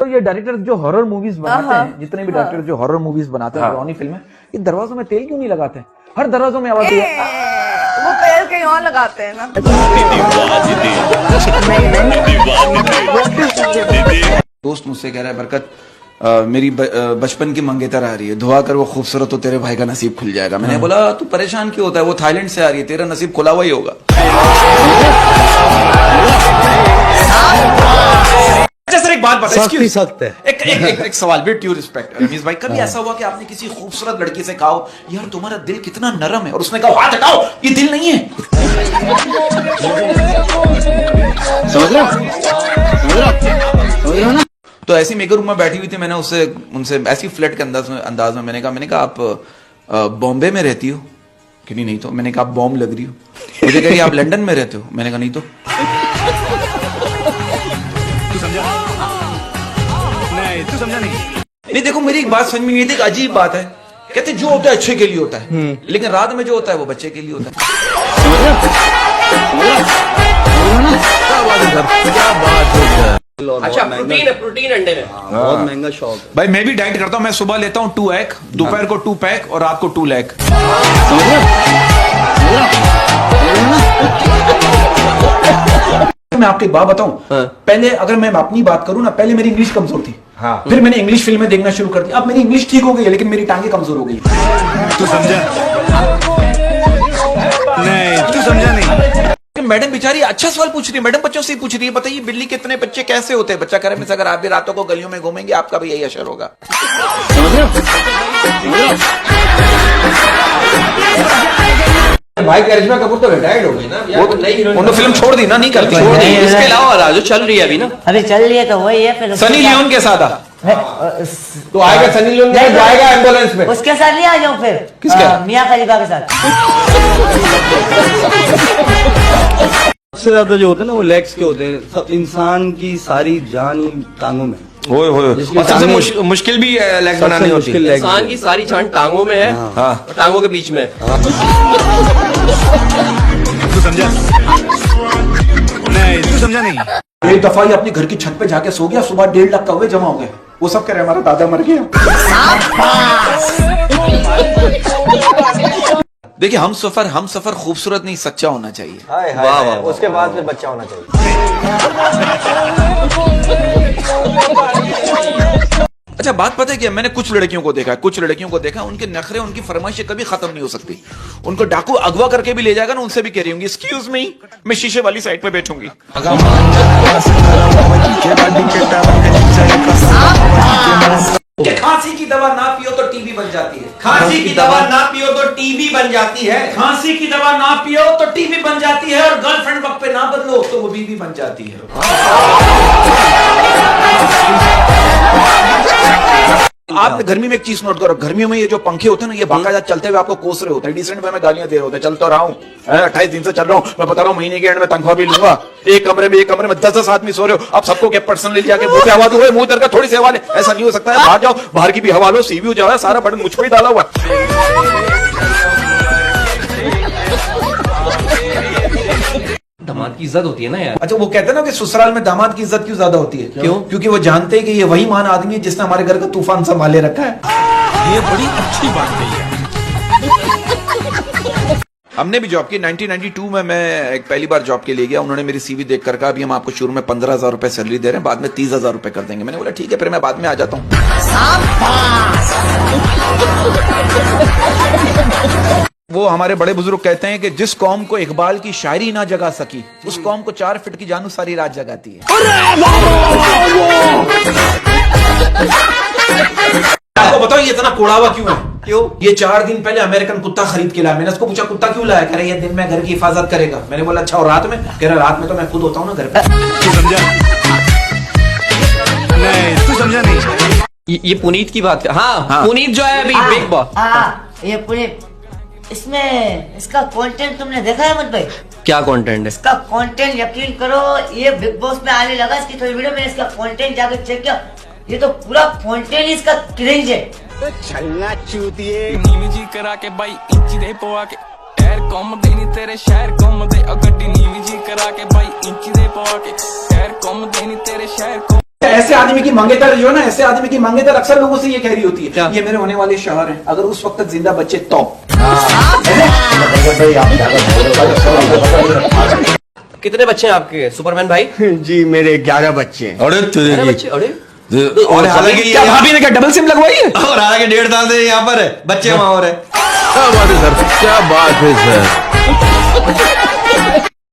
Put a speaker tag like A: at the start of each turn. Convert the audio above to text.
A: तो ये डायरेक्टर जो हॉरर मूवीज बनाते हैं, जितने भी डायरेक्टर जो हॉरर मूवीज बनाते हैं, पुरानी फिल्में, ये दरवाजों में तेल क्यों नहीं लगाते? हर दरवाजों में आवाज आती है,
B: वो तेल कहीं और लगाते हैं ना।
C: दोस्त मुझसे कह रहा है, बरकत मेरी बचपन की मंगेतर आ रही है, दुआ कर वो खूबसूरत हो, तेरे भाई का नसीब खुल जाएगा। मैंने बोला तू परेशान क्यों होता है, वो थाईलैंड से आ रही है, तेरा नसीब खुला हुआ ही होगा। अच्छा सर, एक बात बता, एक सवाल विद ड्यू रिस्पेक्ट रमीज भाई, कभी ऐसा हुआ कि आपने किसी खूबसूरत लड़की से कहा यार तुम्हारा दिल कितना नरम है, और उसने कहा हाथ हटाओ ये दिल नहीं है? समझ रहे हो ना? तो ऐसी मेकर रूम में बैठी हुई थी, मैंने उनसे ऐसी फ्लैट के अंदाज में मैंने कहा आप बॉम्बे में रहती हो? कि नहीं तो मैंने कहा आप बॉम्ब लग रही हो। मुझे कही आप लंदन में रहते हो? मैंने कहा नहीं तो। तू समझा नहीं देखो मेरी एक बात समझ में, ये एक अजीब बात है, कहते जो होता है अच्छे के लिए होता है, लेकिन रात में जो होता है वो बच्चे के लिए होता है। क्या बात है।
D: अच्छा, प्रोटीन अंडे में
E: बहुत महंगा शौक है
C: भाई। मैं भी डाइट करता हूँ, मैं सुबह लेता हूँ 2 एग, दोपहर को 2 पैक और रात को 2 लैग। मैं आपको एक बात बताऊं, पहले अगर मैं अपनी बात करूं ना, पहले मेरी इंग्लिश कमजोर थी, फिर मैंने इंग्लिश फिल्में देखना शुरू कर दी, अब मेरी इंग्लिश ठीक हो गई है, लेकिन मेरी टांगे कमजोर हो गई।
E: तू समझा नहीं? तू समझा नहीं?
C: मैडम बेचारी अच्छा सवाल पूछ रही है, मैडम बच्चों से पूछ रही है, बताइए बिल्ली कितने बच्चे कैसे होते हैं? बच्चा करे में अगर आप भी रातों को गलियों में घूमेंगे, आपका भी यही असर होगा।
D: भाई करिश्मा कपूर तो रिटायर्ड हो गई ना, वो तो नई हीरोइन,
C: उन्होंने फिल्म छोड़ दी ना, नहीं करती।
D: इसके अलावा राजू चल रही है अभी ना,
F: अभी चल रही है तो वही है। फिर
C: सनी लियोन के साथ
D: तो आएगा सनी लियोन नहीं जाएगा एम्बुलेंस में,
F: उसके साथ नहीं आ जाऊं फिर?
C: किसके?
F: मियां खलीफा के साथ।
E: सबसे ज्यादा जो होते हैं ना वो लेग्स के होते हैं, सब इंसान की सारी जान टांगों में।
C: और सबसे मुश्किल भी लेग बनानी होती है।
D: इंसान की सारी जान टांगों में है, और टांगों के बीच में।
E: तू समझा नहीं? तू समझा नहीं?
C: एक दफा ही अपने घर की छत पे जाके सो गया, सुबह 1.5 लाख कौवे जमा हो गए। वो सब कह रहे हमारा दादा मर गया। देखिए हम सफर खूबसूरत नहीं सच्चा होना चाहिए।
D: वाह वाह, उसके बाद फिर बच्चा होना चाहिए।
C: अच्छा बात पता है क्या, मैंने कुछ लड़कियों को देखा, उनके नखरे, उनकी फरमाइशें कभी खत्म नहीं हो सकती। उनको डाकू अगवा करके भी ले जाएगा ना, उनसे भी कह रही होंगी एक्सक्यूज मी, मैं शीशे वाली साइड पे बैठूंगी। खांसी की दवा ना पियो तो टीबी बन जाती है। खांसी की दवा ना पियो तो टीबी बन जाती है। खांसी की दवा ना पियो तो टीबी बन जाती है, और गर्लफ्रेंड वक्त पे ना बदलो तो वो बीवी बन जाती है। आप गर्मी में एक चीज नोट करो, गर्मियों में ये जो पंखे होते हैं ना, ये बाकायदा चलते हुए आपको कोस रहे होते हैं, डिसेंट वे में गालियां दे रहे होते हैं। चल तो रहा हूँ, 28 दिन से चल रहा हूँ, मैं बता रहा हूँ महीने के एंड में तनख्वाह भी लूंगा। एक कमरे में 10-10 आदमी सो रहे हो, आप सबको क्या पर्सनली जाके मुंह पे हवा दो, मुंह का थोड़ी सी हवा ले, ऐसा नहीं हो सकता है। बाहर जाओ, बाहर की भी हवा लो, सीवी हो जाओ, सारा बटन मुझ पे ही डाला हुआ।
D: दामाद की इज्जत होती है ना यार।
C: अच्छा वो कहते हैं ना कि ससुराल में दामाद की इज्जत क्यों ज्यादा होती है? क्यों? क्योंकि वो जानते हैं कि ये वही महान आदमी है जिसने हमारे घर का तूफान संभाले रखा है। ये बड़ी अच्छी बात कही है। हमने भी जॉब की 1992 में, मैं एक पहली बार जॉब के लिए गया, उन्होंने मेरी सीवी देख कर कहा अभी हम आपको शुरू में 15,000 रुपए सैलरी दे रहे हैं, बाद में 30,000 रुपए कर देंगे। मैंने बोला ठीक है, फिर मैं बाद में आ जाता हूँ। वो हमारे बड़े बुजुर्ग कहते हैं कि जिस कौम को इकबाल की शायरी ना जगा सकी, उस कौम को 4 फीट की जानू सारी रात जगाती है। आपको बताओ ये इतना कोड़ावा क्यों है? क्यों? ये 4 दिन पहले अमेरिकन कुत्ता खरीद के लाया। मैंने उसको पूछा कुत्ता क्यों लाया? कह रहा ये दिन में घर की हिफाजत करेगा। मैंने बोला अच्छा और रात में? कह रहा रात में तो मैं खुद होता हूँ ना घर पे।
E: तू समझा नहीं? तू समझा नहीं?
D: ये पुनीत की बात। हाँ, पुनीत जो है अभी बिग बॉस।
F: ये पुनीत, इसमें इसका कंटेंट तुमने देखा है मत भाई?
D: क्या कंटेंट है
F: इसका? कंटेंट यकीन करो ये बिग बॉस में आने लगा, इसकी थोड़ी वीडियो मैंने इसका कंटेंट जाकर चेक किया, ये तो पूरा कंटेंट इसका क्रिंज है।
G: छलना चूतिए नीवी जी करा के भाई इंची दे पवा के पैर कम दे नी तेरे शहर कम दे, गड्डी नीवी जी करा के भाई इंची दे पवा के पैर कम दे नी तेरे शहर
C: ऐसे आदमी की मंगेतर जो है ना, ऐसे आदमी की मंगेतर अक्सर लोगों से ये कह रही होती है, ये मेरे होने वाले शौहर हैं, अगर उस वक्त तक जिंदा बच्चे तो।
D: कितने बच्चे हैं आपके सुपरमैन भाई?
E: जी मेरे 11 बच्चे हैं।
H: अरे तुझे
D: अरे बच्चे, अरे
H: और हालांकि
C: क्या भाभी ने क्या डबल सिम लगवाई है?
H: और हालांकि 1.5 साल से यहाँ पर है, बच्चे वहां और है।
I: क्या बात है सर, क्या बात है सर।